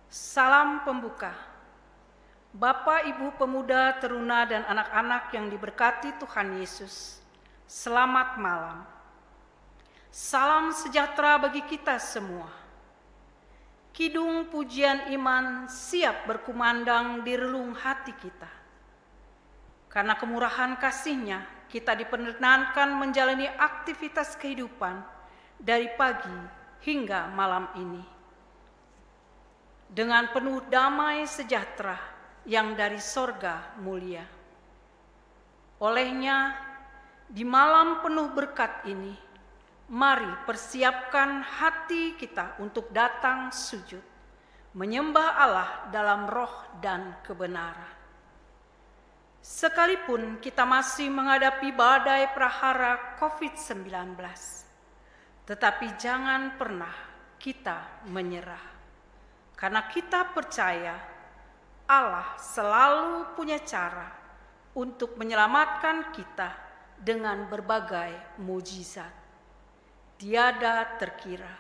Salam pembuka. Bapak, Ibu, pemuda, teruna, dan anak-anak yang diberkati Tuhan Yesus, selamat malam. Salam sejahtera bagi kita semua. Kidung pujian iman siap berkumandang di relung hati kita. Karena kemurahan kasih-Nya, kita diperkenankan menjalani aktivitas kehidupan dari pagi hingga malam ini. Dengan penuh damai sejahtera yang dari sorga mulia. Olehnya, di malam penuh berkat ini, mari persiapkan hati kita untuk datang sujud, menyembah Allah dalam roh dan kebenaran. Sekalipun kita masih menghadapi badai prahara COVID-19, tetapi jangan pernah kita menyerah. Karena kita percaya Allah selalu punya cara untuk menyelamatkan kita dengan berbagai mujizat. Tiada terkira.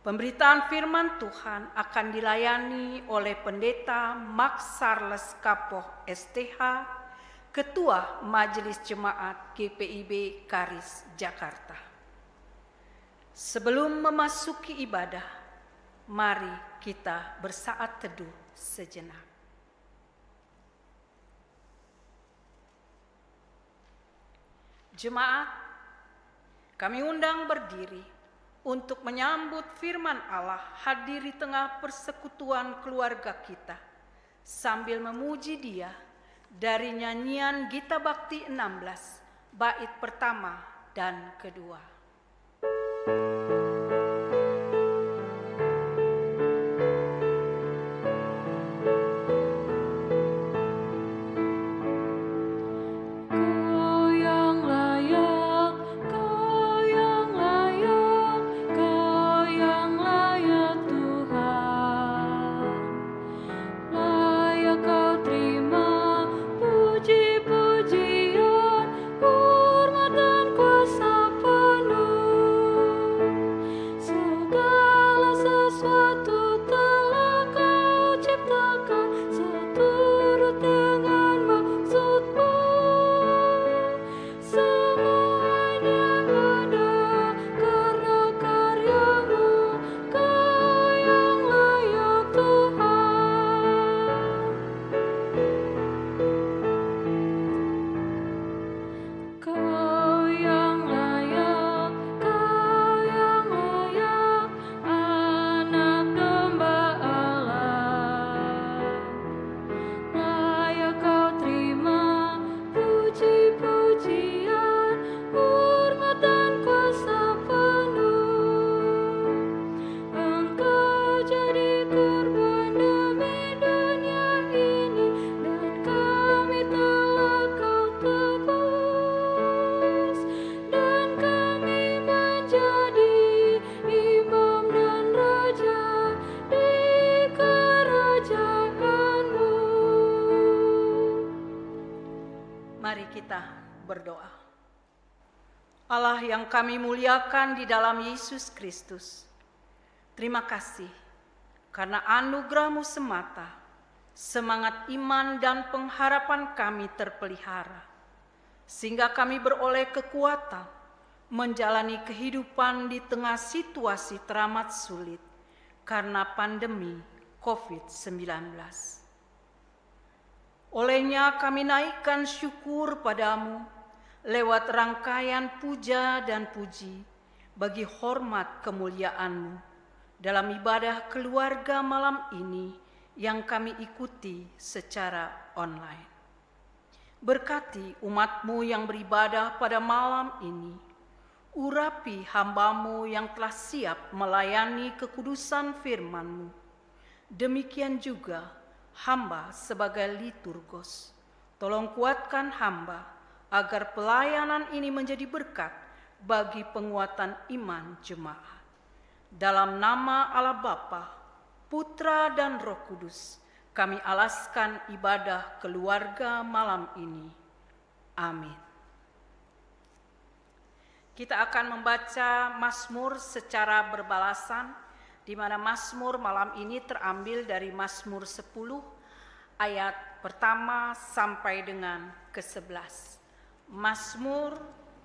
Pemberitaan firman Tuhan akan dilayani oleh Pendeta Max Charles Kapoh STH, Ketua Majelis Jemaat GPIB Karis Jakarta. Sebelum memasuki ibadah, mari kita bersaat teduh sejenak. Jemaat, kami undang berdiri untuk menyambut firman Allah hadir di tengah persekutuan keluarga kita, sambil memuji Dia dari nyanyian Gita Bakti 16, bait pertama dan kedua. Berdoa. Allah yang kami muliakan di dalam Yesus Kristus, terima kasih karena anugerah-Mu semata, semangat iman dan pengharapan kami terpelihara, sehingga kami beroleh kekuatan menjalani kehidupan di tengah situasi teramat sulit karena pandemi COVID-19. Olehnya kami naikkan syukur padamu lewat rangkaian puja dan puji bagi hormat kemuliaan-Mu dalam ibadah keluarga malam ini yang kami ikuti secara online. Berkati umat-Mu yang beribadah pada malam ini, urapi hamba-Mu yang telah siap melayani kekudusan firman-Mu. Demikian juga hamba sebagai liturgos, tolong kuatkan hamba agar pelayanan ini menjadi berkat bagi penguatan iman jemaat. Dalam nama Allah Bapa, Putra dan Roh Kudus, kami alaskan ibadah keluarga malam ini. Amin. Kita akan membaca Mazmur secara berbalasan di mana Mazmur malam ini terambil dari Mazmur 10 ayat pertama sampai dengan ke-11. Mazmur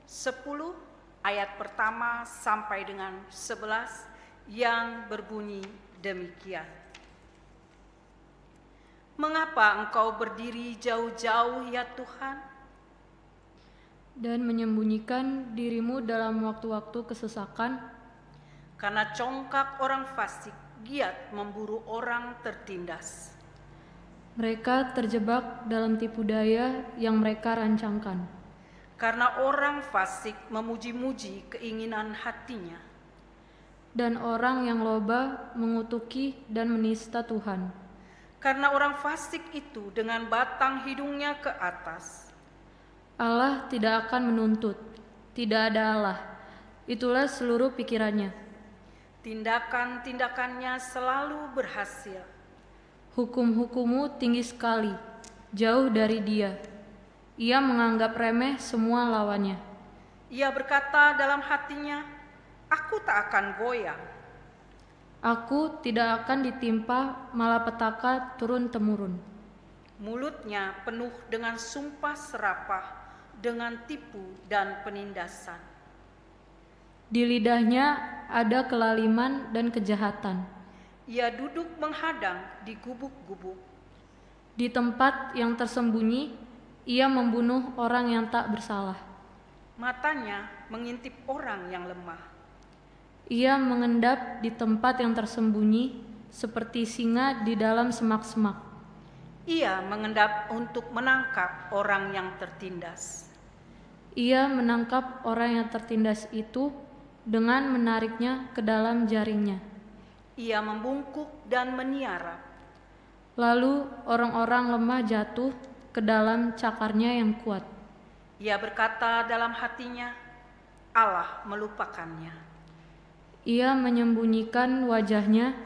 10 ayat pertama sampai dengan 11 yang berbunyi demikian. Mengapa engkau berdiri jauh-jauh ya Tuhan? Dan menyembunyikan dirimu dalam waktu-waktu kesesakan? Karena congkak orang fasik giat memburu orang tertindas. Mereka terjebak dalam tipu daya yang mereka rancangkan. Karena orang fasik memuji-muji keinginan hatinya. Dan orang yang loba mengutuki dan menista Tuhan. Karena orang fasik itu dengan batang hidungnya ke atas. Allah tidak akan menuntut, tidak ada Allah. Itulah seluruh pikirannya. Tindakan-tindakannya selalu berhasil. Hukum-hukummu tinggi sekali, jauh dari Dia. Ia menganggap remeh semua lawannya. Ia berkata dalam hatinya, aku tak akan goyang. Aku tidak akan ditimpa malapetaka turun-temurun. Mulutnya penuh dengan sumpah serapah, dengan tipu dan penindasan. Di lidahnya ada kelaliman dan kejahatan. Ia duduk menghadang di gubuk-gubuk. Di tempat yang tersembunyi, ia membunuh orang yang tak bersalah. Matanya mengintip orang yang lemah. Ia mengendap di tempat yang tersembunyi, seperti singa di dalam semak-semak. Ia mengendap untuk menangkap orang yang tertindas. Ia menangkap orang yang tertindas itu dengan menariknya ke dalam jaringnya. Ia membungkuk dan meniarap. Lalu orang-orang lemah jatuh ke dalam cakarnya yang kuat. Ia berkata dalam hatinya, Allah melupakannya. Ia menyembunyikan wajahnya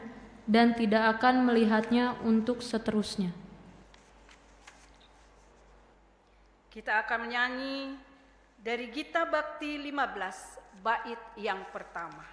dan tidak akan melihatnya untuk seterusnya. Kita akan menyanyi dari Gita Bakti 15 bait yang pertama.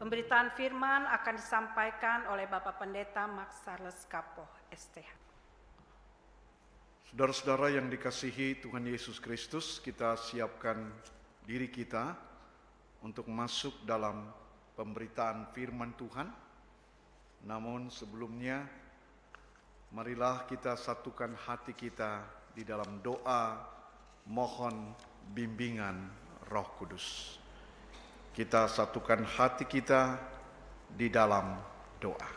Pemberitaan firman akan disampaikan oleh Bapak Pendeta Max Charles Kapoh, STH. Saudara-saudara yang dikasihi Tuhan Yesus Kristus, kita siapkan diri kita untuk masuk dalam pemberitaan firman Tuhan. Namun sebelumnya, marilah kita satukan hati kita di dalam doa mohon bimbingan Roh Kudus. Kita satukan hati kita di dalam doa.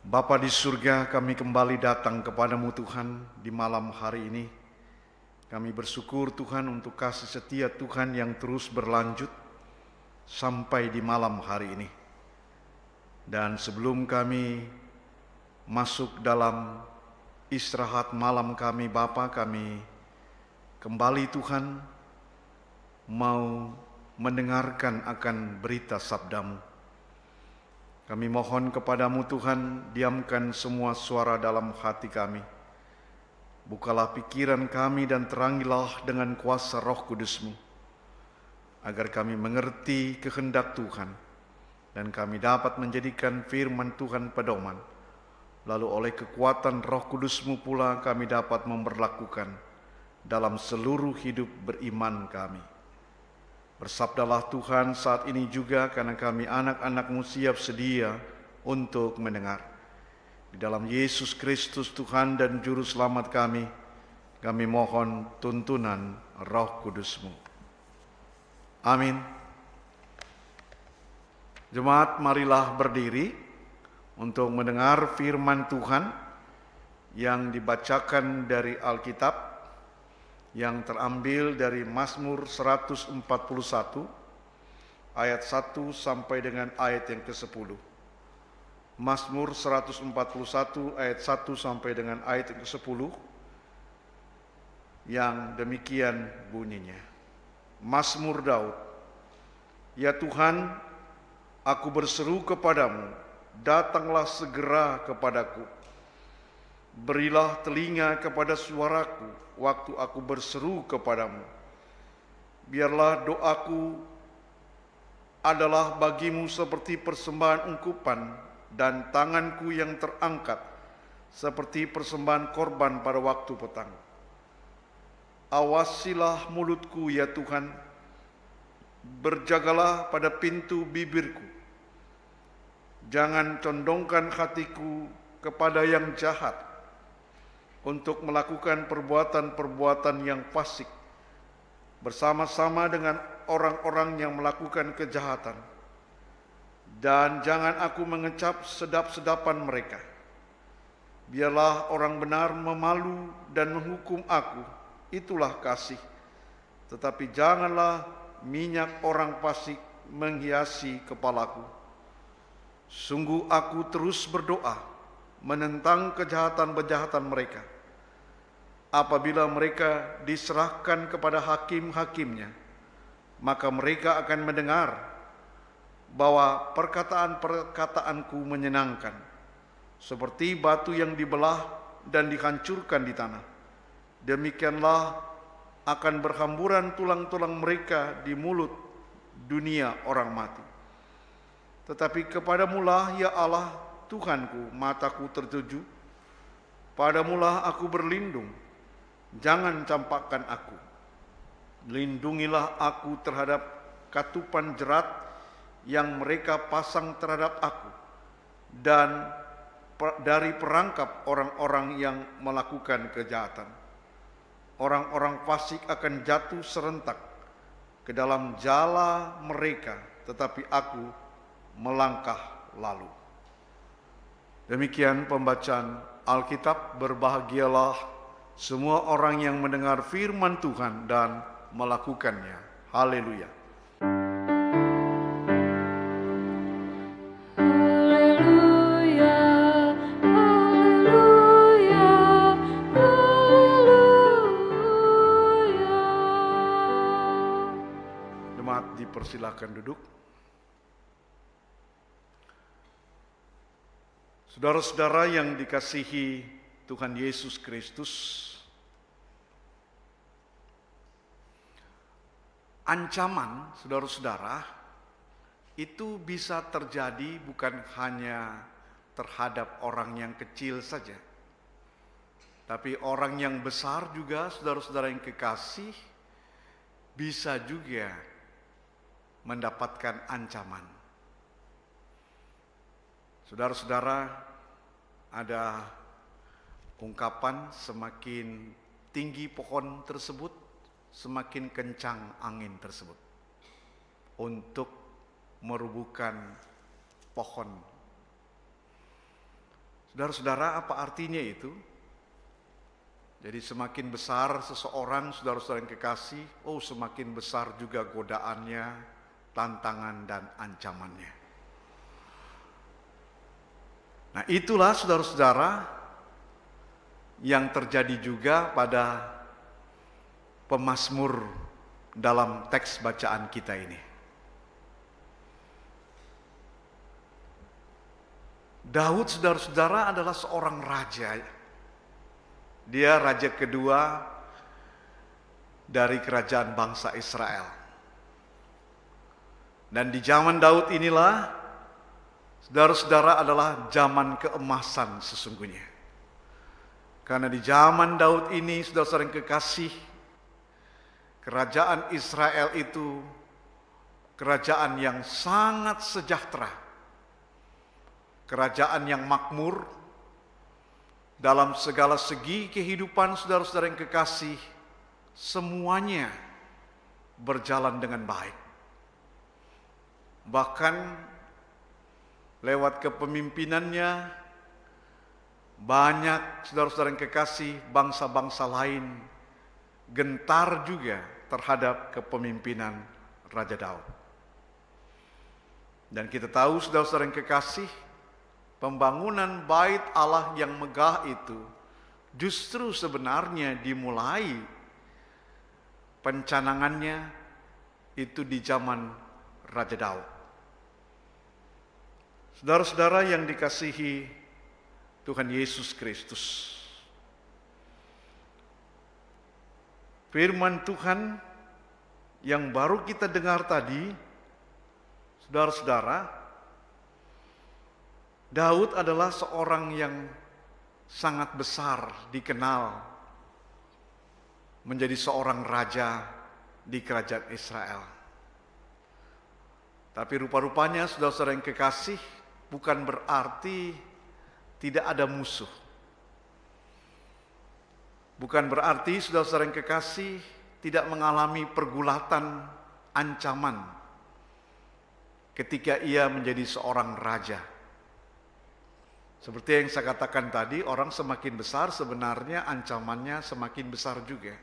Bapa di surga, kami kembali datang kepadamu Tuhan di malam hari ini. Kami bersyukur Tuhan untuk kasih setia Tuhan yang terus berlanjut sampai di malam hari ini. Dan sebelum kami masuk dalam istirahat malam kami Bapa, kami kembali Tuhan mau mendengarkan akan berita sabdamu. Kami mohon kepadamu Tuhan, diamkan semua suara dalam hati kami. Bukalah pikiran kami dan terangilah dengan kuasa Roh Kudus-Mu, agar kami mengerti kehendak Tuhan dan kami dapat menjadikan firman Tuhan pedoman. Lalu oleh kekuatan Roh Kudus-Mu pula kami dapat memperlakukan dalam seluruh hidup beriman kami. Bersabdalah Tuhan saat ini juga, karena kami anak-anak-Mu siap sedia untuk mendengar. Di dalam Yesus Kristus Tuhan dan Juru Selamat kami mohon tuntunan Roh Kudus-Mu. Amin. Jemaat, marilah berdiri untuk mendengar firman Tuhan yang dibacakan dari Alkitab yang terambil dari Mazmur 141 ayat 1 sampai dengan ayat yang ke-10. Mazmur 141 ayat 1 sampai dengan ayat yang ke-10 yang demikian bunyinya. Mazmur Daud. Ya Tuhan, aku berseru kepadamu, datanglah segera kepadaku. Berilah telinga kepada suaraku waktu aku berseru kepadamu. Biarlah doaku adalah bagimu seperti persembahan ungkupan, dan tanganku yang terangkat seperti persembahan korban pada waktu petang. Awasilah mulutku ya Tuhan, berjagalah pada pintu bibirku. Jangan condongkan hatiku kepada yang jahat untuk melakukan perbuatan-perbuatan yang fasik bersama-sama dengan orang-orang yang melakukan kejahatan. Dan jangan aku mengecap sedap-sedapan mereka. Biarlah orang benar memalu dan menghukum aku, itulah kasih. Tetapi janganlah minyak orang fasik menghiasi kepalaku. Sungguh aku terus berdoa menentang kejahatan-kejahatan mereka. Apabila mereka diserahkan kepada hakim-hakimnya, maka mereka akan mendengar bahwa perkataan-perkataanku menyenangkan, seperti batu yang dibelah dan dihancurkan di tanah. Demikianlah akan berhamburan tulang-tulang mereka di mulut dunia orang mati. Tetapi kepadamulah ya Allah Tuhanku, mataku tertuju. Padamulah aku berlindung, jangan campakkan aku. Lindungilah aku terhadap katupan jerat yang mereka pasang terhadap aku, dan dari perangkap orang-orang yang melakukan kejahatan. Orang-orang fasik akan jatuh serentak ke dalam jala mereka, tetapi aku melangkah lalu. Demikian pembacaan Alkitab. Berbahagialah semua orang yang mendengar firman Tuhan dan melakukannya. Haleluya. Silakan duduk. Saudara-saudara yang dikasihi Tuhan Yesus Kristus, ancaman saudara-saudara itu bisa terjadi bukan hanya terhadap orang yang kecil saja, tapi orang yang besar juga, saudara-saudara yang kekasih, bisa juga mendapatkan ancaman. Saudara-saudara, ada ungkapan semakin tinggi pohon tersebut, semakin kencang angin tersebut untuk merubuhkan pohon. Saudara-saudara, apa artinya itu? Jadi semakin besar seseorang, saudara-saudara yang kekasih, semakin besar juga godaannya, tantangan dan ancamannya. Nah, itulah saudara-saudara yang terjadi juga pada pemazmur dalam teks bacaan kita ini. Daud, saudara-saudara, adalah seorang raja. Dia raja kedua dari kerajaan bangsa Israel. Dan di zaman Daud inilah, saudara-saudara, adalah zaman keemasan sesungguhnya. Karena di zaman Daud ini, saudara-saudara yang kekasih, kerajaan Israel itu kerajaan yang sangat sejahtera. Kerajaan yang makmur, dalam segala segi kehidupan saudara-saudara yang kekasih, semuanya berjalan dengan baik. Bahkan lewat kepemimpinannya, banyak saudara-saudara yang kekasih, bangsa-bangsa lain gentar juga terhadap kepemimpinan Raja Daud. Dan kita tahu saudara-saudara yang kekasih, pembangunan bait Allah yang megah itu justru sebenarnya dimulai pencanangannya itu di zaman Raja Daud. Saudara-saudara yang dikasihi Tuhan Yesus Kristus, firman Tuhan yang baru kita dengar tadi, saudara-saudara, Daud adalah seorang yang sangat besar dikenal menjadi seorang raja di kerajaan Israel. Tapi rupa-rupanya saudara-saudara yang kekasih, bukan berarti tidak ada musuh. Bukan berarti saudara-saudara yang kekasih tidak mengalami pergulatan, ancaman ketika ia menjadi seorang raja. Seperti yang saya katakan tadi, orang semakin besar sebenarnya ancamannya semakin besar juga.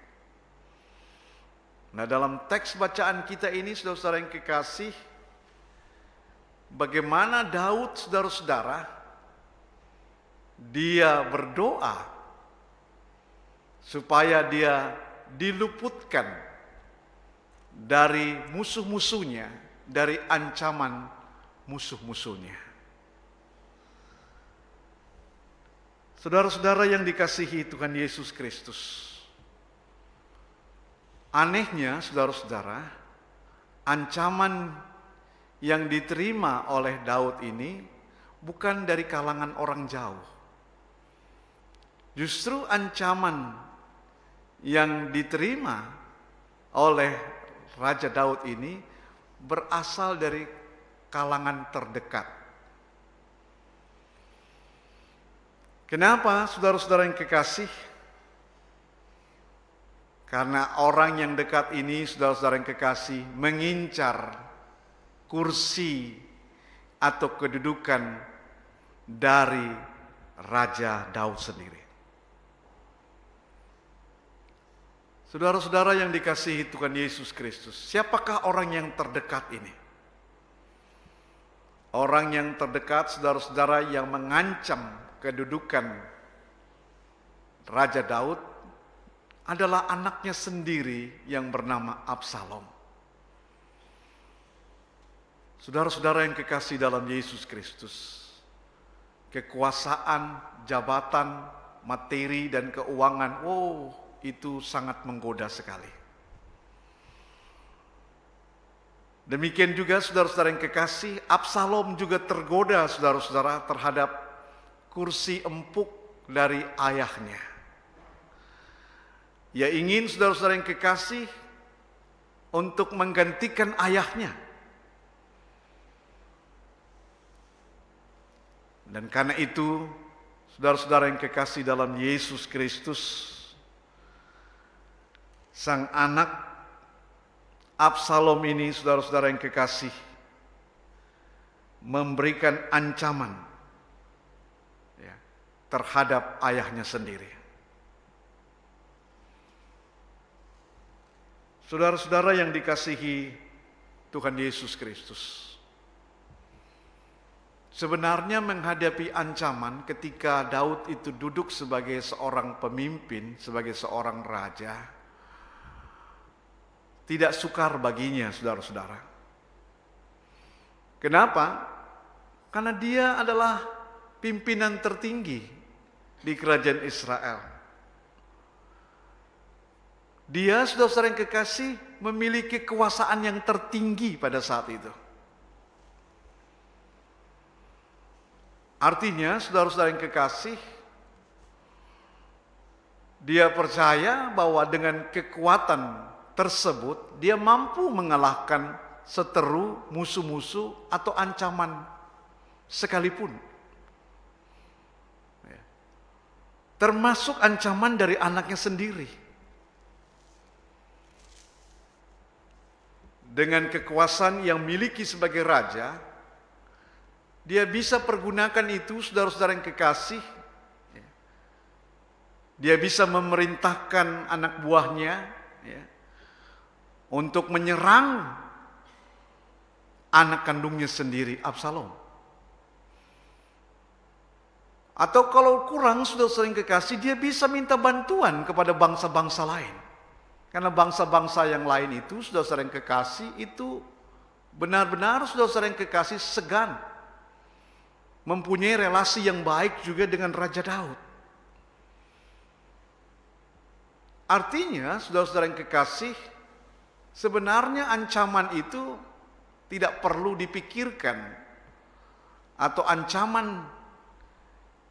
Nah, dalam teks bacaan kita ini saudara-saudara yang kekasih, bagaimana Daud saudara-saudara, dia berdoa supaya dia diluputkan dari musuh-musuhnya, dari ancaman musuh-musuhnya. Saudara-saudara yang dikasihi Tuhan Yesus Kristus, anehnya saudara-saudara, ancaman yang diterima oleh Daud ini bukan dari kalangan orang jauh. Justru ancaman yang diterima oleh Raja Daud ini berasal dari kalangan terdekat. Kenapa saudara-saudara yang kekasih? Karena orang yang dekat ini, saudara-saudara yang kekasih, mengincar kursi atau kedudukan dari Raja Daud sendiri. Saudara-saudara yang dikasihi Tuhan Yesus Kristus, siapakah orang yang terdekat ini? Orang yang terdekat, saudara-saudara, yang mengancam kedudukan Raja Daud adalah anaknya sendiri yang bernama Absalom. Saudara-saudara yang kekasih dalam Yesus Kristus, kekuasaan, jabatan, materi, dan keuangan, itu sangat menggoda sekali. Demikian juga saudara-saudara yang kekasih, Absalom juga tergoda saudara-saudara terhadap kursi empuk dari ayahnya. Ia ingin saudara-saudara yang kekasih untuk menggantikan ayahnya. Dan karena itu, saudara-saudara yang kekasih dalam Yesus Kristus, sang anak Absalom ini, saudara-saudara yang kekasih, memberikan ancaman terhadap ayahnya sendiri. Saudara-saudara yang dikasihi Tuhan Yesus Kristus, sebenarnya menghadapi ancaman ketika Daud itu duduk sebagai seorang pemimpin, sebagai seorang raja, tidak sukar baginya, saudara-saudara. Kenapa? Karena dia adalah pimpinan tertinggi di kerajaan Israel. Dia, saudara-saudara yang kekasih, memiliki kekuasaan yang tertinggi pada saat itu. Artinya, saudara-saudara yang kekasih, dia percaya bahwa dengan kekuatan tersebut, dia mampu mengalahkan seteru musuh-musuh atau ancaman sekalipun. termasuk ancaman dari anaknya sendiri. Dengan kekuasaan yang miliki sebagai raja, dia bisa pergunakan itu, saudara-saudara yang kekasih. Dia bisa memerintahkan anak buahnya untuk menyerang anak kandungnya sendiri, Absalom. Atau kalau kurang, saudara-saudara yang kekasih, dia bisa minta bantuan kepada bangsa-bangsa lain. Karena bangsa-bangsa yang lain itu, saudara-saudara yang kekasih, itu benar-benar saudara-saudara yang kekasih segan mempunyai relasi yang baik juga dengan Raja Daud. Artinya, saudara-saudara yang kekasih, sebenarnya ancaman itu tidak perlu dipikirkan, atau ancaman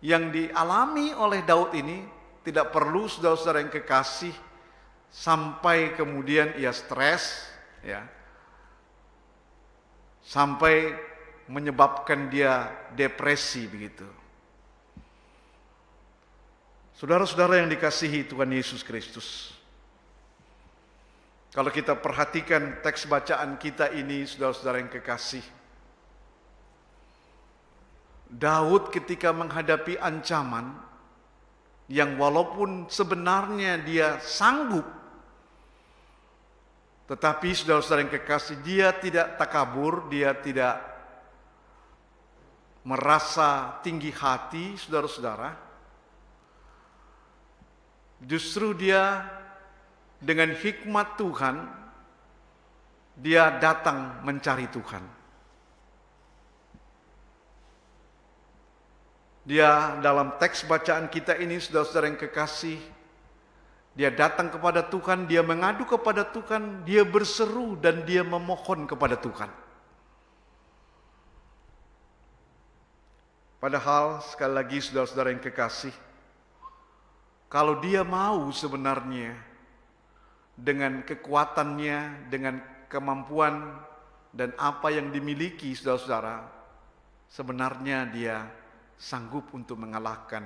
yang dialami oleh Daud ini tidak perlu, saudara-saudara yang kekasih, sampai kemudian ia stres, sampai menyebabkan dia depresi begitu. Saudara-saudara yang dikasihi Tuhan Yesus Kristus, kalau kita perhatikan teks bacaan kita ini, saudara-saudara yang kekasih, Daud ketika menghadapi ancaman yang walaupun sebenarnya dia sanggup, tetapi saudara-saudara yang kekasih, dia tidak takabur, dia tidak merasa tinggi hati, saudara-saudara. Justru dia dengan hikmat Tuhan, dia datang mencari Tuhan. Dia dalam teks bacaan kita ini, saudara-saudara yang kekasih, dia datang kepada Tuhan, dia mengadu kepada Tuhan, dia berseru dan dia memohon kepada Tuhan. Padahal sekali lagi saudara-saudara yang kekasih, kalau dia mau sebenarnya dengan kekuatannya, dengan kemampuan dan apa yang dimiliki saudara-saudara, sebenarnya dia sanggup untuk mengalahkan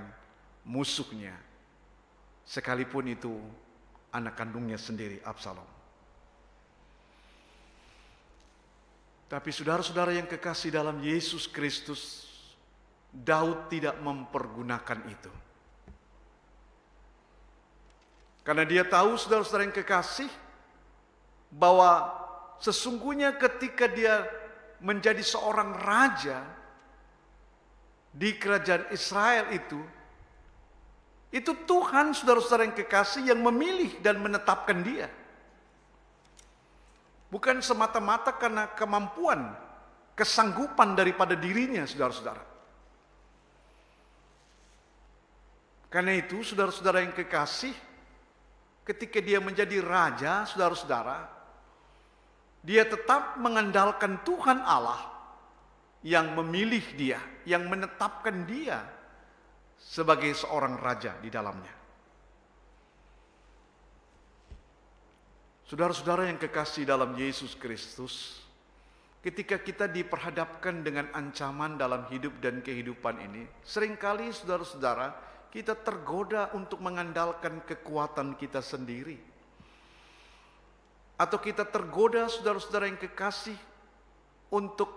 musuhnya, sekalipun itu anak kandungnya sendiri, Absalom. Tapi saudara-saudara yang kekasih dalam Yesus Kristus, Daud tidak mempergunakan itu. Karena dia tahu, saudara-saudara yang kekasih, bahwa sesungguhnya ketika dia menjadi seorang raja di kerajaan Israel itu Tuhan, saudara-saudara yang kekasih, yang memilih dan menetapkan dia. Bukan semata-mata karena kemampuan, kesanggupan daripada dirinya, saudara-saudara. Karena itu, saudara-saudara yang kekasih, ketika dia menjadi raja, saudara-saudara, dia tetap mengandalkan Tuhan Allah yang memilih dia, yang menetapkan dia sebagai seorang raja di dalamnya. Saudara-saudara yang kekasih dalam Yesus Kristus, ketika kita diperhadapkan dengan ancaman dalam hidup dan kehidupan ini, seringkali saudara-saudara kita tergoda untuk mengandalkan kekuatan kita sendiri. Atau kita tergoda, saudara-saudara yang kekasih, untuk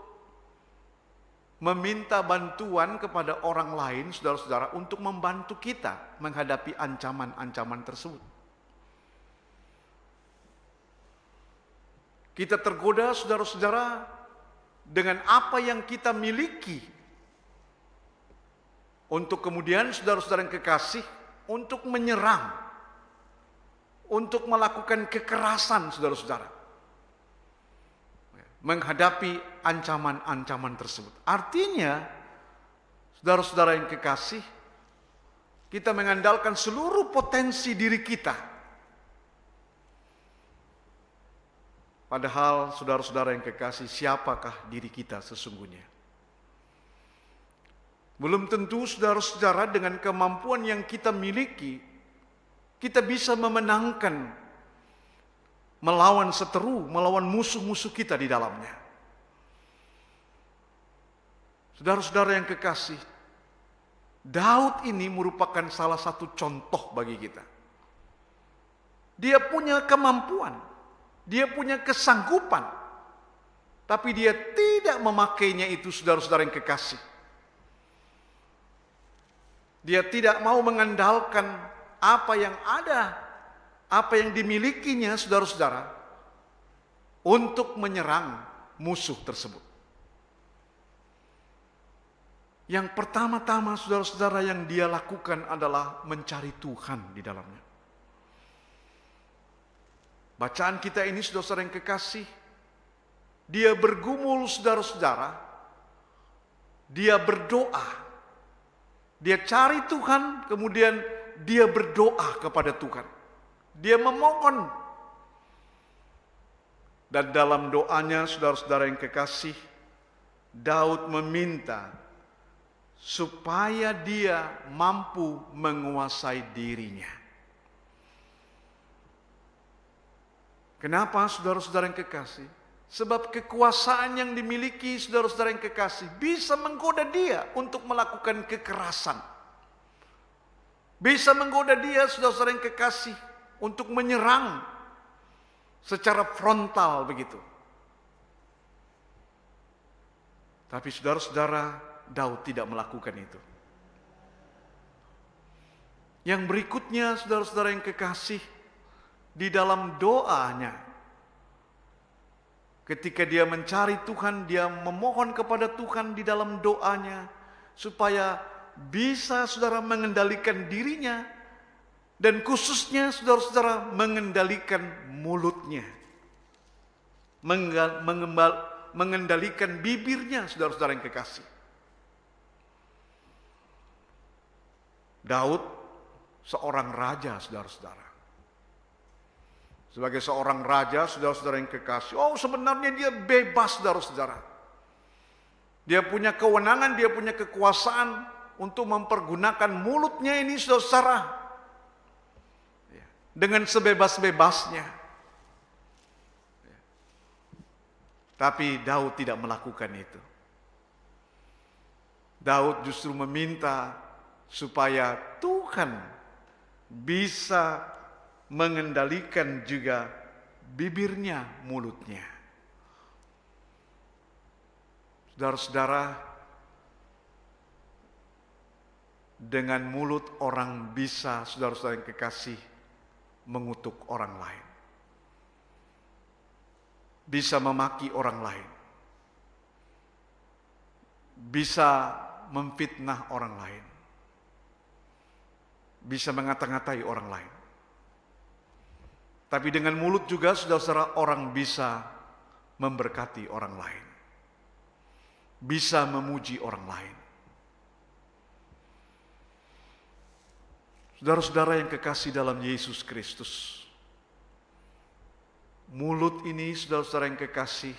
meminta bantuan kepada orang lain, saudara-saudara, untuk membantu kita menghadapi ancaman-ancaman tersebut. Kita tergoda, saudara-saudara, dengan apa yang kita miliki, untuk kemudian, saudara-saudara yang kekasih, untuk menyerang, untuk melakukan kekerasan, saudara-saudara, menghadapi ancaman-ancaman tersebut. Artinya, saudara-saudara yang kekasih, kita mengandalkan seluruh potensi diri kita. Padahal, saudara-saudara yang kekasih, siapakah diri kita sesungguhnya? Belum tentu, saudara-saudara, dengan kemampuan yang kita miliki, kita bisa memenangkan, melawan seteru, melawan musuh-musuh kita di dalamnya. Saudara-saudara yang kekasih, Daud ini merupakan salah satu contoh bagi kita. Dia punya kemampuan, dia punya kesanggupan, tapi dia tidak memakainya itu, saudara-saudara yang kekasih. Dia tidak mau mengandalkan apa yang ada, apa yang dimilikinya, saudara-saudara, untuk menyerang musuh tersebut. Yang pertama-tama, saudara-saudara, yang dia lakukan adalah mencari Tuhan di dalamnya. Bacaan kita ini, saudara-saudara yang kekasih, dia bergumul, saudara-saudara, dia berdoa, dia cari Tuhan, kemudian dia berdoa kepada Tuhan. Dia memohon. Dan dalam doanya, saudara-saudara yang kekasih, Daud meminta supaya dia mampu menguasai dirinya. Kenapa, saudara-saudara yang kekasih? Sebab kekuasaan yang dimiliki saudara-saudara yang kekasih bisa menggoda dia untuk melakukan kekerasan. Bisa menggoda dia, saudara-saudara yang kekasih, untuk menyerang secara frontal begitu. Tapi saudara-saudara, Daud tidak melakukan itu. Yang berikutnya, saudara-saudara yang kekasih, di dalam doanya, ketika dia mencari Tuhan, dia memohon kepada Tuhan di dalam doanya, supaya bisa saudara mengendalikan dirinya, dan khususnya saudara-saudara mengendalikan mulutnya, mengendalikan bibirnya, saudara-saudara yang kekasih. Daud seorang raja, saudara-saudara. Sebagai seorang raja, saudara-saudara yang kekasih, sebenarnya dia bebas, saudara-saudara. Dia punya kewenangan, dia punya kekuasaan untuk mempergunakan mulutnya ini, saudara-saudara, dengan sebebas-bebasnya. Tapi Daud tidak melakukan itu. Daud justru meminta supaya Tuhan bisa mengendalikan juga bibirnya, mulutnya. Saudara-saudara, dengan mulut orang bisa, saudara-saudara yang kekasih, mengutuk orang lain. Bisa memaki orang lain. Bisa memfitnah orang lain. Bisa mengata-ngatai orang lain. Tapi dengan mulut juga, saudara-saudara, orang bisa memberkati orang lain. Bisa memuji orang lain. Saudara-saudara yang kekasih dalam Yesus Kristus, mulut ini, saudara-saudara yang kekasih,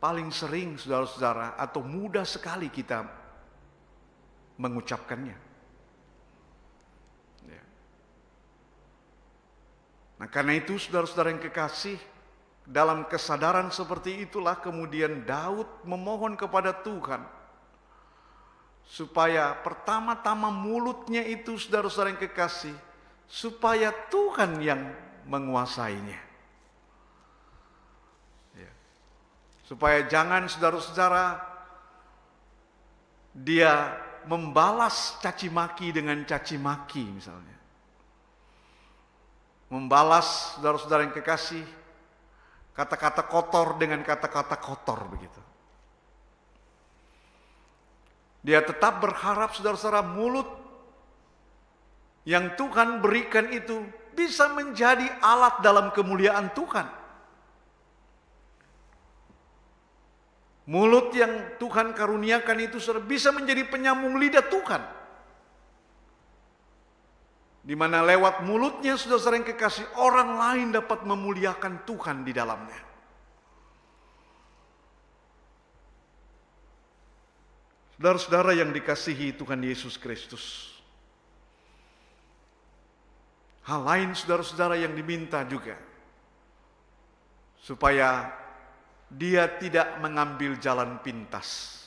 paling sering, saudara-saudara, atau mudah sekali kita mengucapkannya. Nah, karena itu, saudara-saudara yang kekasih, dalam kesadaran seperti itulah kemudian Daud memohon kepada Tuhan supaya pertama-tama mulutnya itu, saudara-saudara yang kekasih, supaya Tuhan yang menguasainya. Supaya jangan, saudara-saudara, dia membalas caci maki dengan caci maki misalnya. Membalas, saudara-saudara yang kekasih, kata-kata kotor dengan kata-kata kotor begitu. Dia tetap berharap, saudara-saudara, mulut yang Tuhan berikan itu bisa menjadi alat dalam kemuliaan Tuhan. Mulut yang Tuhan karuniakan itu bisa menjadi penyambung lidah Tuhan. Di mana lewat mulutnya, saudara-saudara yang kekasih, orang lain dapat memuliakan Tuhan di dalamnya. Saudara-saudara yang dikasihi Tuhan Yesus Kristus, hal lain, saudara-saudara, yang diminta juga, supaya dia tidak mengambil jalan pintas.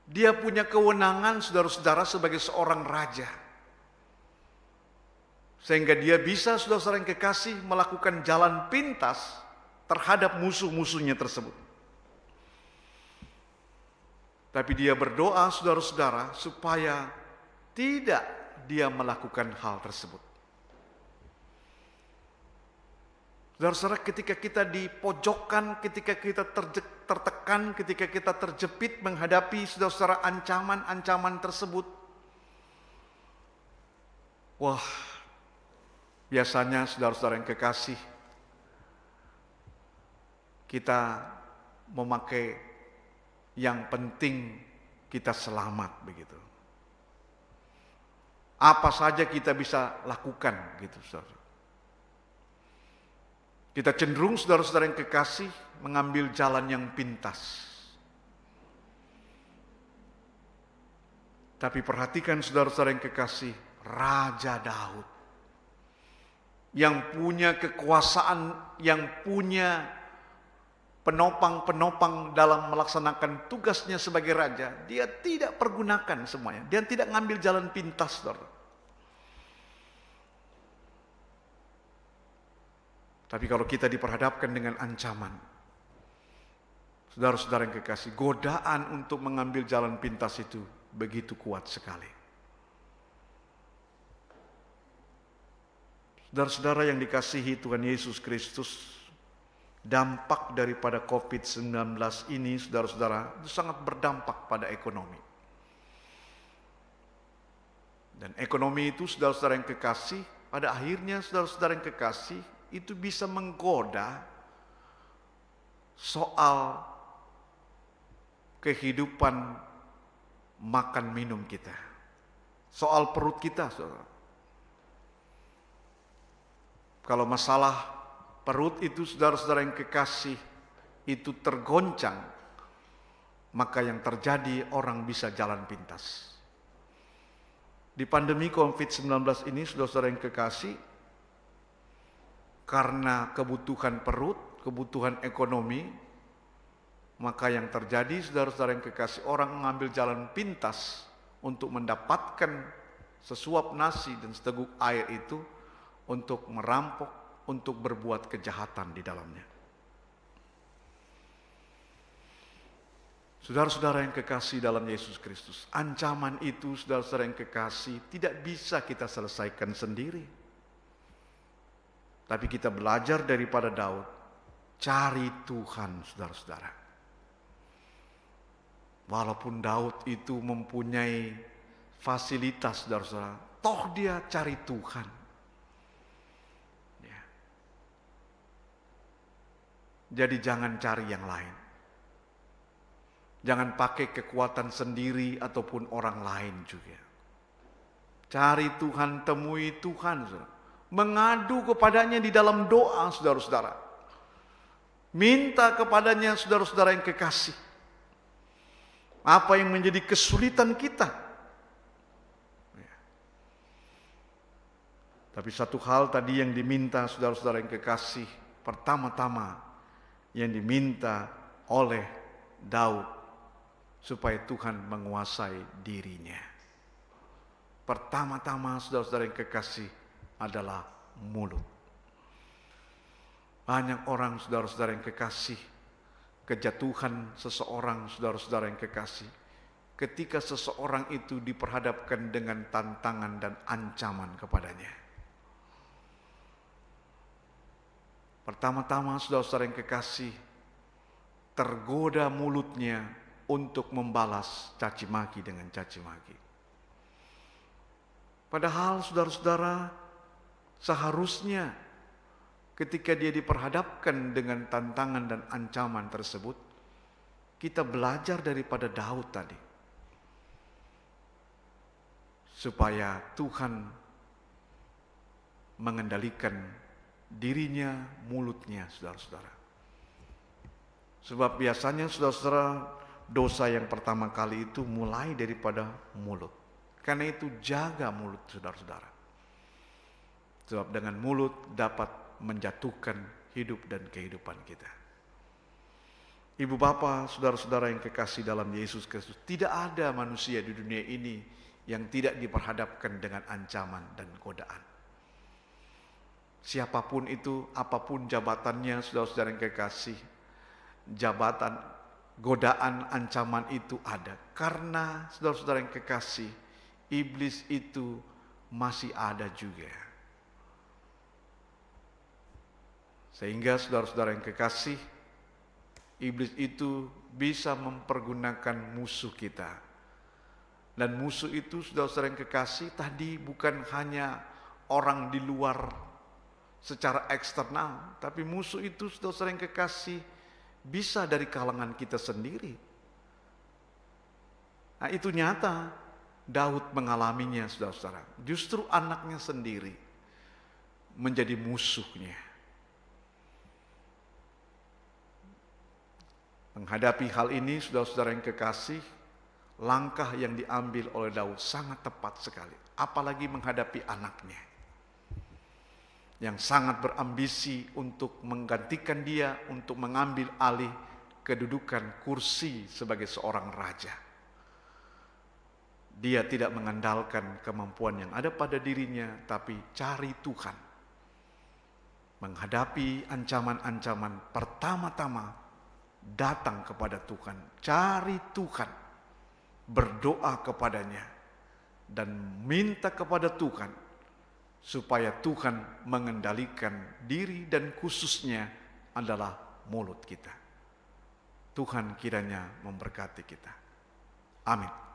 Dia punya kewenangan, saudara-saudara, sebagai seorang raja. Sehingga dia bisa, saudara-saudara yang kekasih, melakukan jalan pintas terhadap musuh-musuhnya tersebut. Tapi dia berdoa, saudara-saudara, supaya tidak dia melakukan hal tersebut. Saudara-saudara, ketika kita dipojokkan, ketika kita tertekan, ketika kita terjepit menghadapi saudara-saudara ancaman-ancaman tersebut, wah, biasanya saudara-saudara yang kekasih, kita memakai yang penting kita selamat begitu. Apa saja kita bisa lakukan gitu, saudara. Kita cenderung, saudara-saudara yang kekasih, mengambil jalan yang pintas. Tapi perhatikan, saudara-saudara yang kekasih, Raja Daud yang punya kekuasaan, yang punya penopang-penopang dalam melaksanakan tugasnya sebagai raja, dia tidak pergunakan semuanya. Dia tidak ngambil jalan pintas, saudara. Tapi kalau kita diperhadapkan dengan ancaman, saudara-saudara yang kekasih, godaan untuk mengambil jalan pintas itu begitu kuat sekali. Saudara-saudara yang dikasihi Tuhan Yesus Kristus, dampak daripada COVID-19 ini, saudara-saudara, itu sangat berdampak pada ekonomi. Dan ekonomi itu, saudara-saudara yang kekasih, pada akhirnya saudara-saudara yang kekasih, itu bisa menggoda soal kehidupan makan minum kita, soal perut kita, saudara. Kalau masalah perut itu, saudara-saudara yang kekasih, itu tergoncang, maka yang terjadi orang bisa jalan pintas. Di pandemi COVID-19 ini, saudara-saudara yang kekasih, karena kebutuhan perut, kebutuhan ekonomi, maka yang terjadi, saudara-saudara yang kekasih, orang mengambil jalan pintas untuk mendapatkan sesuap nasi dan seteguk air itu untuk merampok, untuk berbuat kejahatan di dalamnya. Saudara-saudara yang kekasih dalam Yesus Kristus, ancaman itu, saudara-saudara yang kekasih, tidak bisa kita selesaikan sendiri. Tapi kita belajar daripada Daud, cari Tuhan, saudara-saudara. Walaupun Daud itu mempunyai fasilitas, saudara-saudara, toh dia cari Tuhan. Ya. Jadi jangan cari yang lain. Jangan pakai kekuatan sendiri ataupun orang lain juga. Cari Tuhan, temui Tuhan, saudara. Mengadu kepadanya di dalam doa, saudara-saudara. Minta kepadanya, saudara-saudara yang kekasih. Apa yang menjadi kesulitan kita. Ya. Tapi satu hal tadi yang diminta, saudara-saudara yang kekasih, pertama-tama yang diminta oleh Daud, supaya Tuhan menguasai dirinya. Pertama-tama, saudara-saudara yang kekasih, adalah mulut. Banyak orang, saudara-saudara yang kekasih, kejatuhan seseorang, saudara-saudara yang kekasih, ketika seseorang itu diperhadapkan dengan tantangan dan ancaman kepadanya. Pertama-tama, saudara-saudara yang kekasih, tergoda mulutnya untuk membalas caci maki dengan caci maki. Padahal, saudara-saudara, seharusnya ketika dia diperhadapkan dengan tantangan dan ancaman tersebut, kita belajar daripada Daud tadi. Supaya Tuhan mengendalikan dirinya, mulutnya, saudara-saudara. Sebab biasanya, saudara-saudara, dosa yang pertama kali itu mulai daripada mulut. Karena itu jaga mulut, saudara-saudara. Sebab dengan mulut dapat menjatuhkan hidup dan kehidupan kita. Ibu bapa, saudara-saudara yang kekasih dalam Yesus Kristus, tidak ada manusia di dunia ini yang tidak diperhadapkan dengan ancaman dan godaan. Siapapun itu, apapun jabatannya, saudara-saudara yang kekasih, jabatan, godaan, ancaman itu ada. Karena saudara-saudara yang kekasih, iblis itu masih ada juga. Sehingga saudara-saudara yang kekasih, iblis itu bisa mempergunakan musuh kita. Dan musuh itu, saudara-saudara yang kekasih, tadi bukan hanya orang di luar secara eksternal, tapi musuh itu, saudara-saudara yang kekasih, bisa dari kalangan kita sendiri. Nah, itu nyata. Daud mengalaminya, saudara-saudara. Justru anaknya sendiri menjadi musuhnya. Menghadapi hal ini, saudara-saudara yang kekasih, langkah yang diambil oleh Daud sangat tepat sekali. Apalagi menghadapi anaknya yang sangat berambisi untuk menggantikan dia, untuk mengambil alih kedudukan kursi sebagai seorang raja. Dia tidak mengandalkan kemampuan yang ada pada dirinya, tapi cari Tuhan. Menghadapi ancaman-ancaman, pertama-tama datang kepada Tuhan, cari Tuhan, berdoa kepadanya, dan minta kepada Tuhan supaya Tuhan mengendalikan diri dan khususnya adalah mulut kita. Tuhan kiranya memberkati kita. Amin.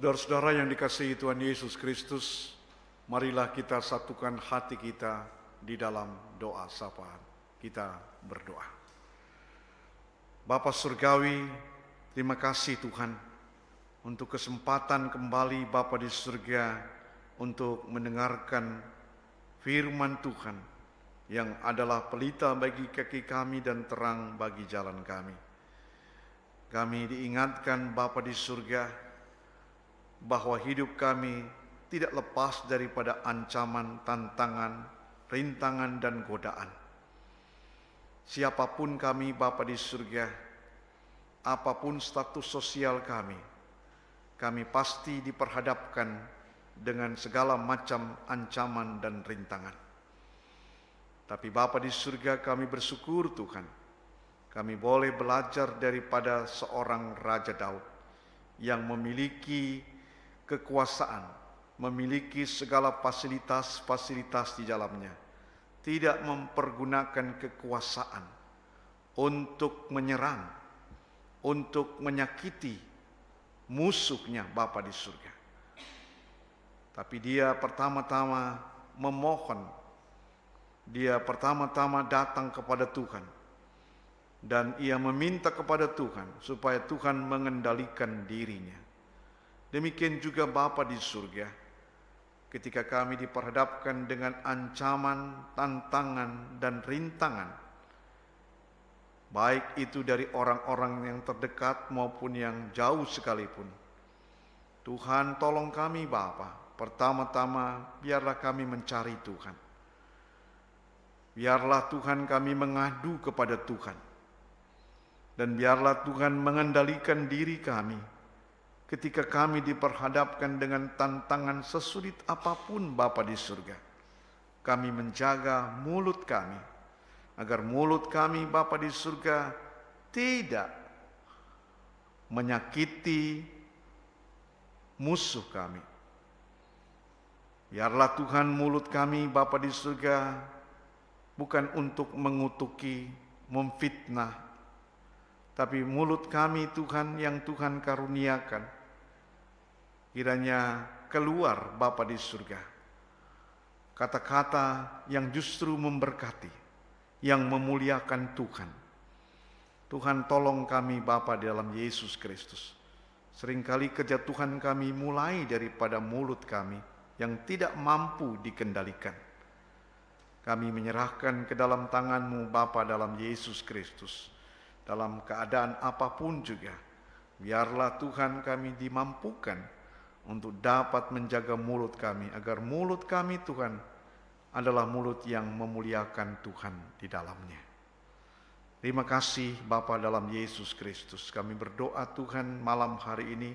Saudara-saudara yang dikasihi Tuhan Yesus Kristus, marilah kita satukan hati kita di dalam doa sapaan. Kita berdoa. Bapa Surgawi, terima kasih Tuhan untuk kesempatan kembali Bapa di surga untuk mendengarkan firman Tuhan yang adalah pelita bagi kaki kami dan terang bagi jalan kami. Kami diingatkan Bapa di surga bahwa hidup kami tidak lepas daripada ancaman, tantangan, rintangan, dan godaan. Siapapun kami Bapa di surga, apapun status sosial kami pasti diperhadapkan dengan segala macam ancaman dan rintangan. Tapi Bapa di surga, kami bersyukur Tuhan, kami boleh belajar daripada seorang Raja Daud yang memiliki kekuasaan, memiliki segala fasilitas-fasilitas di dalamnya, tidak mempergunakan kekuasaan untuk menyerang, untuk menyakiti musuhnya Bapa di surga. Tapi dia pertama-tama memohon, dia pertama-tama datang kepada Tuhan, dan ia meminta kepada Tuhan supaya Tuhan mengendalikan dirinya. Demikian juga Bapa di surga, ketika kami diperhadapkan dengan ancaman, tantangan, dan rintangan, baik itu dari orang-orang yang terdekat maupun yang jauh sekalipun. Tuhan, tolong kami Bapa. Pertama-tama biarlah kami mencari Tuhan. Biarlah Tuhan kami mengadu kepada Tuhan. Dan biarlah Tuhan mengendalikan diri kami ketika kami diperhadapkan dengan tantangan sesulit apapun Bapa di surga. Kami menjaga mulut kami, agar mulut kami Bapa di surga tidak menyakiti musuh kami. Biarlah Tuhan mulut kami Bapa di surga bukan untuk mengutuki, memfitnah, tapi mulut kami Tuhan yang Tuhan karuniakan, kiranya keluar Bapa di surga kata-kata yang justru memberkati, yang memuliakan Tuhan. Tuhan, tolong kami Bapa di dalam Yesus Kristus. Seringkali kejatuhan kami mulai daripada mulut kami yang tidak mampu dikendalikan. Kami menyerahkan ke dalam tangan-Mu Bapa dalam Yesus Kristus. Dalam keadaan apapun juga, biarlah Tuhan kami dimampukan untuk dapat menjaga mulut kami, agar mulut kami Tuhan adalah mulut yang memuliakan Tuhan di dalamnya. Terima kasih Bapa dalam Yesus Kristus. Kami berdoa Tuhan malam hari ini,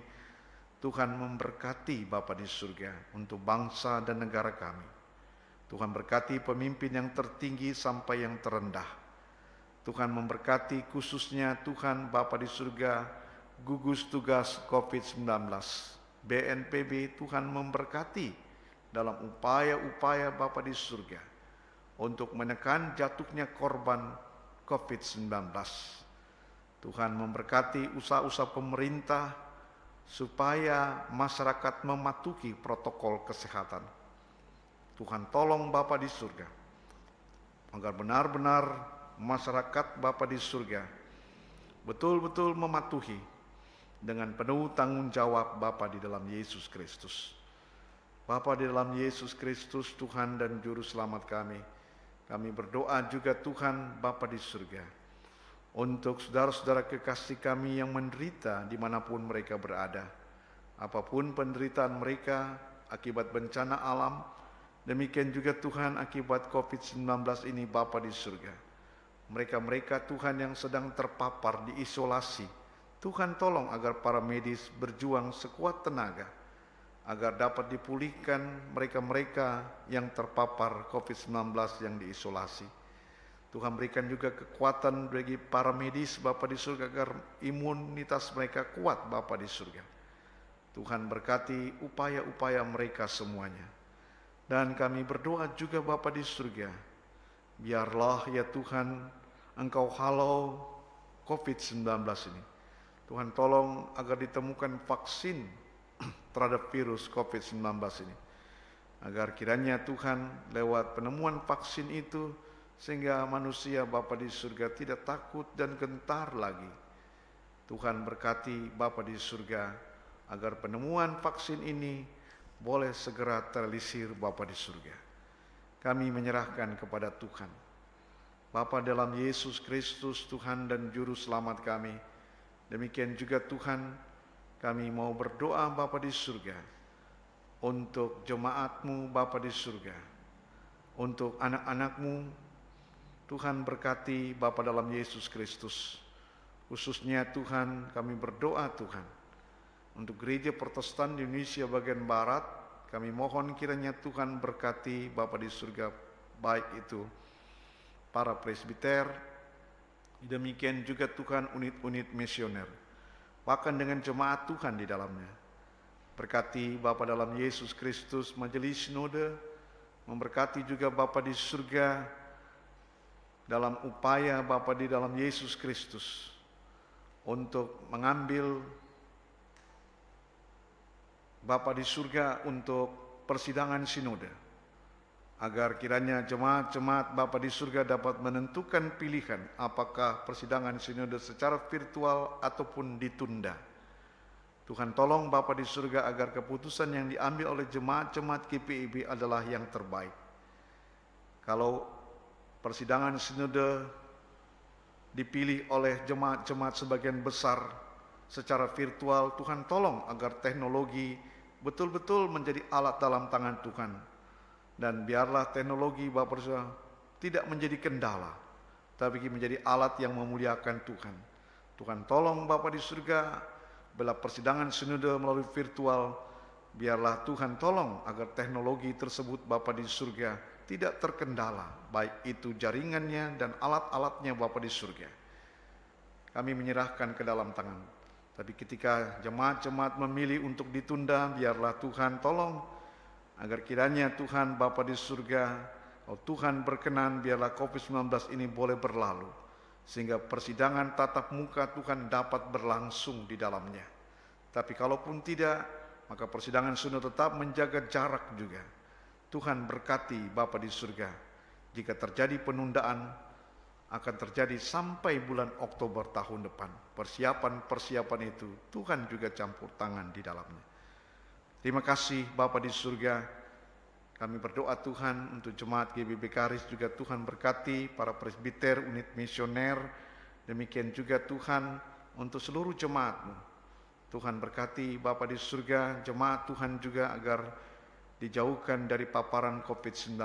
Tuhan memberkati Bapa di surga untuk bangsa dan negara kami. Tuhan berkati pemimpin yang tertinggi sampai yang terendah. Tuhan memberkati khususnya Tuhan Bapa di surga, gugus tugas COVID-19, BNPB. Tuhan memberkati dalam upaya-upaya Bapa di surga untuk menekan jatuhnya korban COVID-19. Tuhan memberkati usaha-usaha pemerintah supaya masyarakat mematuhi protokol kesehatan. Tuhan tolong Bapa di surga agar benar-benar masyarakat Bapa di surga betul-betul mematuhi dengan penuh tanggung jawab Bapa di dalam Yesus Kristus. Bapa di dalam Yesus Kristus, Tuhan dan Juru Selamat kami berdoa juga Tuhan Bapa di surga untuk saudara-saudara kekasih kami yang menderita dimanapun mereka berada. Apapun penderitaan mereka akibat bencana alam, demikian juga Tuhan akibat COVID-19 ini Bapa di surga. Mereka-mereka Tuhan yang sedang terpapar diisolasi, Tuhan tolong agar para medis berjuang sekuat tenaga, agar dapat dipulihkan mereka-mereka yang terpapar COVID-19 yang diisolasi. Tuhan berikan juga kekuatan bagi para medis Bapa di surga agar imunitas mereka kuat Bapa di surga. Tuhan berkati upaya-upaya mereka semuanya. Dan kami berdoa juga Bapa di surga, biarlah ya Tuhan Engkau halau COVID-19 ini. Tuhan tolong agar ditemukan vaksin terhadap virus COVID-19 ini. Agar kiranya Tuhan lewat penemuan vaksin itu, sehingga manusia Bapa di surga tidak takut dan gentar lagi. Tuhan berkati Bapa di surga, agar penemuan vaksin ini boleh segera terrealisir Bapa di surga. Kami menyerahkan kepada Tuhan. Bapa dalam Yesus Kristus, Tuhan dan Juru Selamat kami. Demikian juga Tuhan, kami mau berdoa Bapa di surga untuk jemaat-Mu Bapa di surga, untuk anak-anak-Mu. Tuhan berkati Bapa dalam Yesus Kristus. Khususnya Tuhan kami berdoa Tuhan untuk gereja Protestan di Indonesia bagian Barat. Kami mohon kiranya Tuhan berkati Bapa di surga, baik itu para presbiter, demikian juga Tuhan unit-unit misioner, bahkan dengan jemaat Tuhan di dalamnya. Berkati Bapa dalam Yesus Kristus majelis sinode, memberkati juga Bapa di surga dalam upaya Bapa di dalam Yesus Kristus untuk mengambil Bapa di surga untuk persidangan sinode, agar kiranya jemaat-jemaat Bapa di surga dapat menentukan pilihan apakah persidangan sinode secara virtual ataupun ditunda. Tuhan tolong Bapa di surga agar keputusan yang diambil oleh jemaat-jemaat GPIB adalah yang terbaik. Kalau persidangan sinode dipilih oleh jemaat-jemaat sebagian besar secara virtual. Tuhan tolong agar teknologi betul-betul menjadi alat dalam tangan Tuhan. Dan biarlah teknologi Bapak Saudara tidak menjadi kendala, tapi menjadi alat yang memuliakan Tuhan. Tuhan tolong Bapa di surga, bila persidangan sinode melalui virtual, biarlah Tuhan tolong agar teknologi tersebut Bapa di surga tidak terkendala, baik itu jaringannya dan alat-alatnya Bapa di surga. Kami menyerahkan ke dalam tangan. Tapi ketika jemaat-jemaat memilih untuk ditunda, biarlah Tuhan tolong agar kiranya Tuhan Bapa di surga, kalau Tuhan berkenan, biarlah COVID-19 ini boleh berlalu, sehingga persidangan tatap muka Tuhan dapat berlangsung di dalamnya. Tapi kalaupun tidak, maka persidangan sinode tetap menjaga jarak juga. Tuhan berkati Bapa di surga. Jika terjadi penundaan, akan terjadi sampai bulan Oktober tahun depan. Persiapan-persiapan itu Tuhan juga campur tangan di dalamnya. Terima kasih Bapa di surga. Kami berdoa Tuhan untuk jemaat GBB Karis, juga Tuhan berkati para presbiter, unit misioner, demikian juga Tuhan untuk seluruh jemaat-Mu. Tuhan berkati Bapa di surga, jemaat Tuhan juga agar dijauhkan dari paparan COVID-19.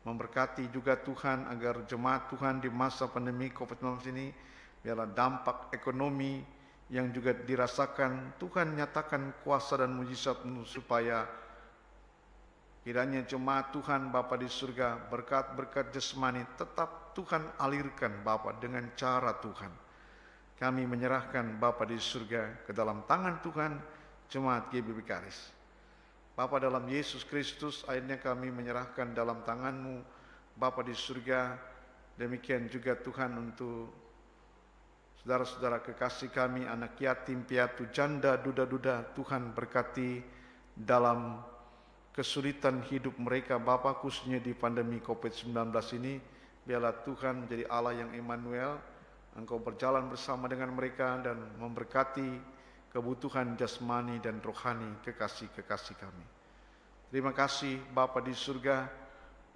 Memberkati juga Tuhan agar jemaat Tuhan di masa pandemi COVID-19 ini, biarlah dampak ekonomi yang juga dirasakan, Tuhan nyatakan kuasa dan mujizat-Mu supaya kiranya jemaat Tuhan Bapa di surga, berkat-berkat jasmani tetap Tuhan alirkan Bapa dengan cara Tuhan. Kami menyerahkan Bapa di surga ke dalam tangan Tuhan jemaat GBB Karis. Bapa dalam Yesus Kristus, akhirnya kami menyerahkan dalam tangan-Mu Bapa di surga. Demikian juga Tuhan untuk saudara-saudara kekasih kami, anak yatim, piatu, janda, duda-duda. Tuhan berkati dalam kesulitan hidup mereka Bapa, khususnya di pandemi COVID-19 ini. Biarlah Tuhan menjadi Allah yang Immanuel, Engkau berjalan bersama dengan mereka dan memberkati kebutuhan jasmani dan rohani kekasih-kekasih kami. Terima kasih Bapa di surga.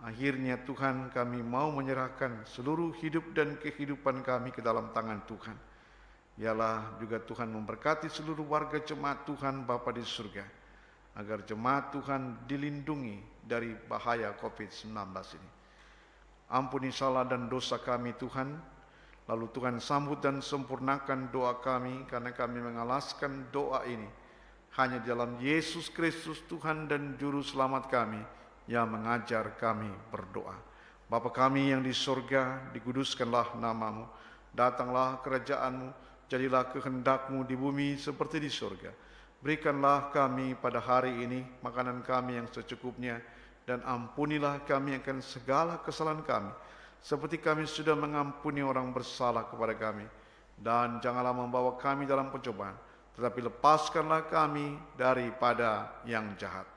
Akhirnya Tuhan, kami mau menyerahkan seluruh hidup dan kehidupan kami ke dalam tangan Tuhan. Biarlah juga Tuhan memberkati seluruh warga jemaat Tuhan Bapa di surga, agar jemaat Tuhan dilindungi dari bahaya COVID-19 ini. Ampuni salah dan dosa kami Tuhan, lalu Tuhan sambut dan sempurnakan doa kami, karena kami mengalaskan doa ini hanya dalam Yesus Kristus Tuhan dan Juru Selamat kami, yang mengajar kami berdoa. Bapa kami yang di surga, dikuduskanlah nama-Mu, datanglah kerajaan-Mu, jadilah kehendak-Mu di bumi seperti di surga. Berikanlah kami pada hari ini makanan kami yang secukupnya, dan ampunilah kami akan segala kesalahan kami, seperti kami sudah mengampuni orang bersalah kepada kami. Dan janganlah membawa kami dalam pencobaan, tetapi lepaskanlah kami daripada yang jahat.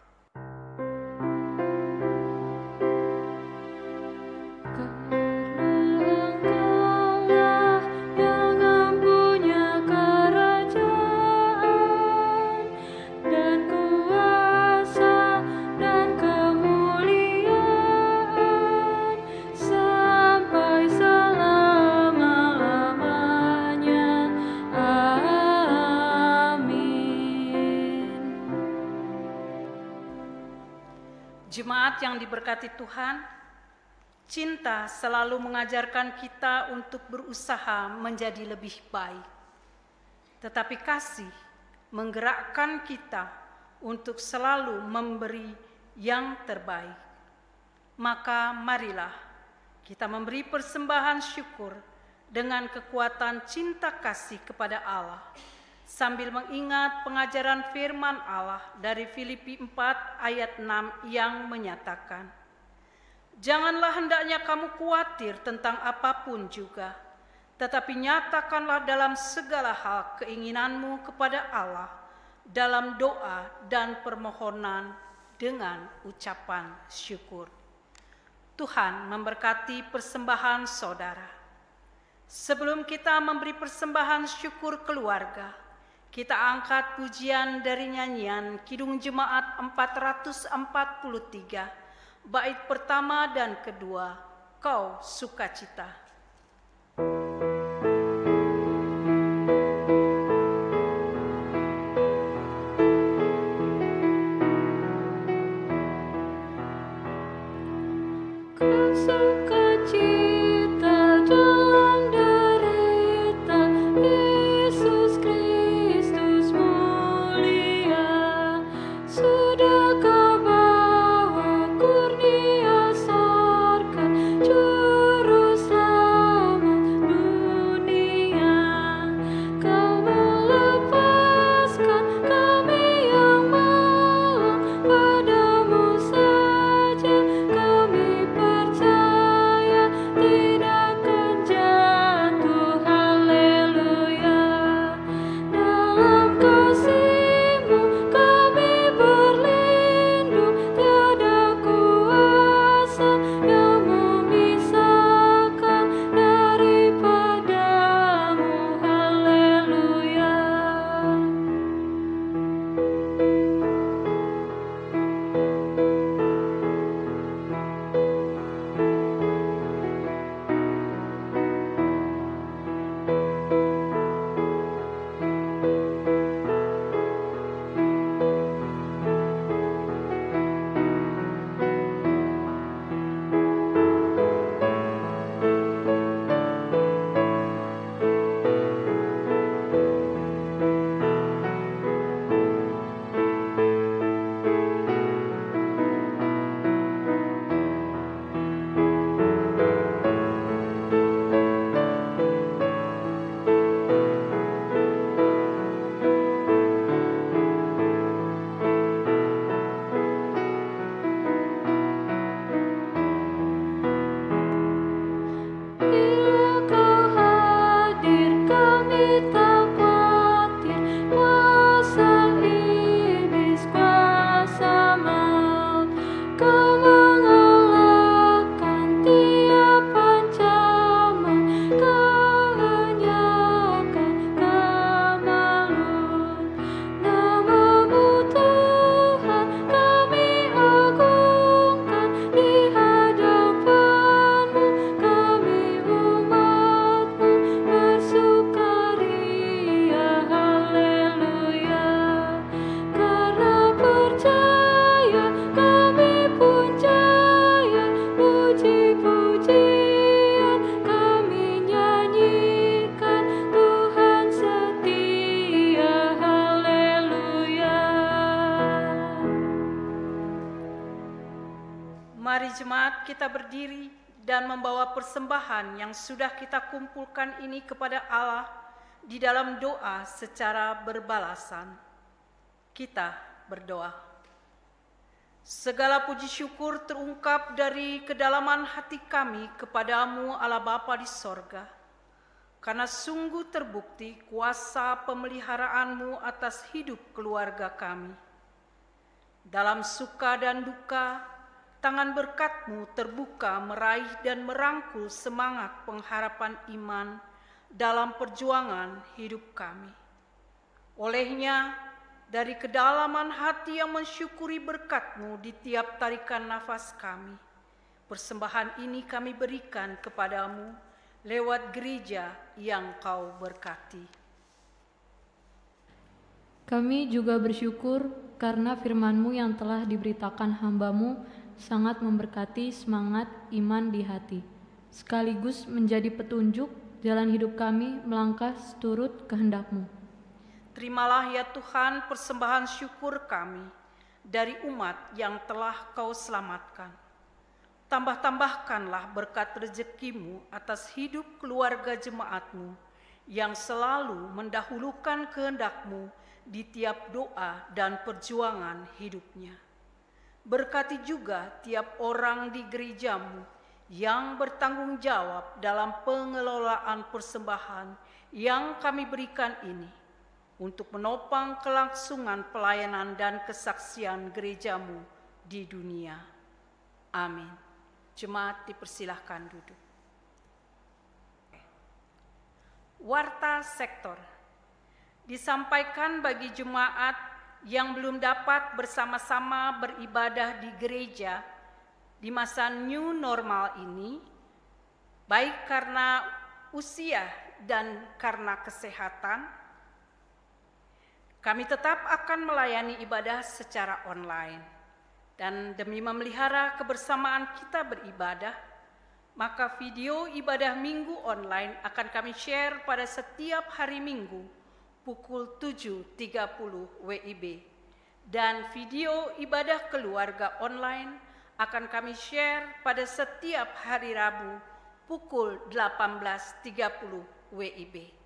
Jemaat yang diberkati Tuhan, cinta selalu mengajarkan kita untuk berusaha menjadi lebih baik. Tetapi kasih menggerakkan kita untuk selalu memberi yang terbaik. Maka marilah kita memberi persembahan syukur dengan kekuatan cinta kasih kepada Allah, sambil mengingat pengajaran firman Allah dari Filipi 4 ayat 6 yang menyatakan, "Janganlah hendaknya kamu khawatir tentang apapun juga, tetapi nyatakanlah dalam segala hal keinginanmu kepada Allah dalam doa dan permohonan dengan ucapan syukur." Tuhan memberkati persembahan saudara. Sebelum kita memberi persembahan syukur keluarga, kita angkat pujian dari nyanyian Kidung Jemaat 443, bait pertama dan kedua, Kau Sukacita. Mari jemaat kita berdiri dan membawa persembahan yang sudah kita kumpulkan ini kepada Allah di dalam doa secara berbalasan. Kita berdoa. Segala puji syukur terungkap dari kedalaman hati kami kepadamu Allah Bapa di sorga, karena sungguh terbukti kuasa pemeliharaanmu atas hidup keluarga kami. Dalam suka dan duka, tangan berkat-Mu terbuka meraih dan merangkul semangat pengharapan iman dalam perjuangan hidup kami. Olehnya, dari kedalaman hati yang mensyukuri berkat-Mu di tiap tarikan nafas kami, persembahan ini kami berikan kepadamu lewat gereja yang Kau berkati. Kami juga bersyukur karena firman-Mu yang telah diberitakan hamba-Mu sangat memberkati semangat iman di hati, sekaligus menjadi petunjuk jalan hidup kami melangkah seturut kehendak-Mu. Terimalah ya Tuhan persembahan syukur kami dari umat yang telah Kau selamatkan. Tambah-tambahkanlah berkat rezeki-Mu atas hidup keluarga jemaat-Mu yang selalu mendahulukan kehendak-Mu di tiap doa dan perjuangan hidupnya. Berkati juga tiap orang di gereja-Mu yang bertanggung jawab dalam pengelolaan persembahan yang kami berikan ini untuk menopang kelangsungan pelayanan dan kesaksian gereja-Mu di dunia. Amin. Jemaat dipersilahkan duduk. Warta sektor disampaikan bagi jemaat yang belum dapat bersama-sama beribadah di gereja di masa new normal ini, baik karena usia, dan karena kesehatan, kami tetap akan melayani ibadah secara online. Dan demi memelihara kebersamaan kita beribadah, maka video ibadah minggu online akan kami share pada setiap hari Minggu pukul 7.30 WIB. Dan video ibadah keluarga online akan kami share pada setiap hari Rabu pukul 18.30 WIB.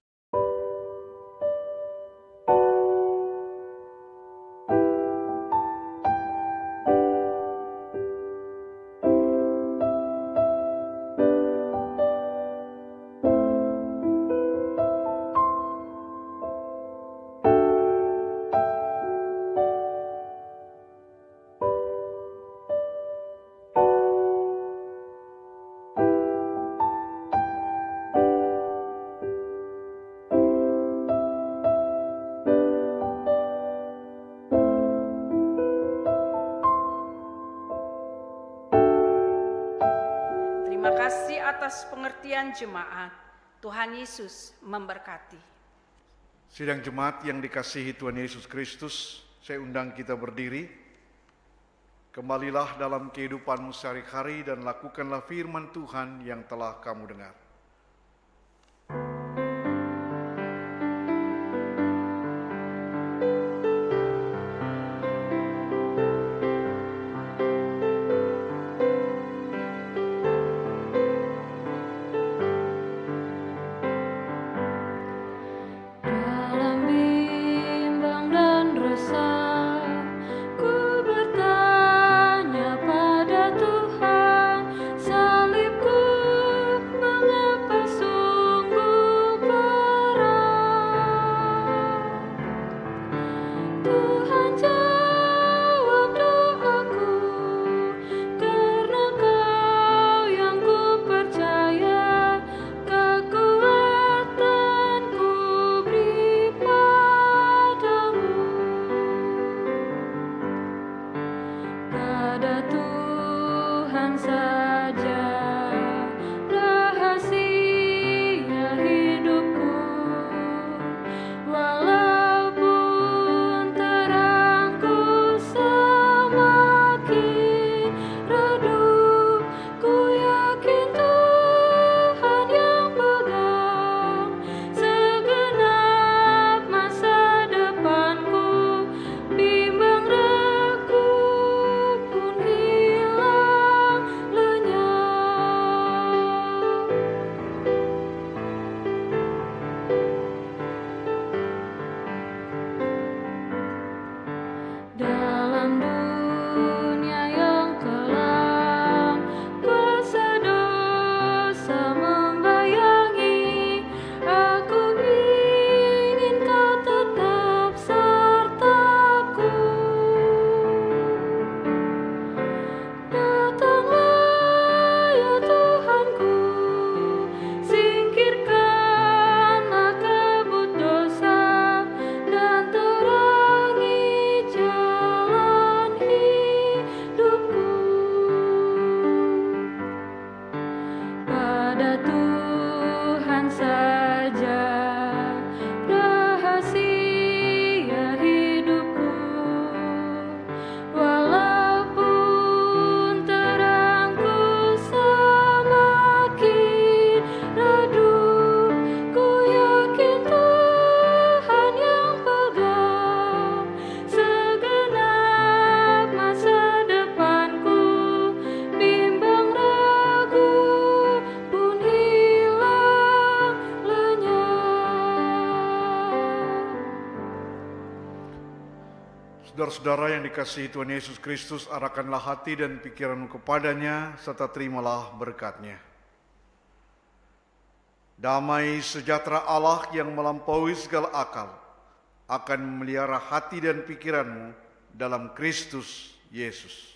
Terima kasih atas pengertian jemaat. Tuhan Yesus memberkati. Sidang jemaat yang dikasihi Tuhan Yesus Kristus, saya undang kita berdiri. Kembalilah dalam kehidupanmu sehari-hari dan lakukanlah firman Tuhan yang telah kamu dengar. Saudara-saudara yang dikasihi Tuhan Yesus Kristus, arahkanlah hati dan pikiranmu kepadanya, serta terimalah berkat-Nya. Damai sejahtera Allah yang melampaui segala akal akan memelihara hati dan pikiranmu dalam Kristus Yesus.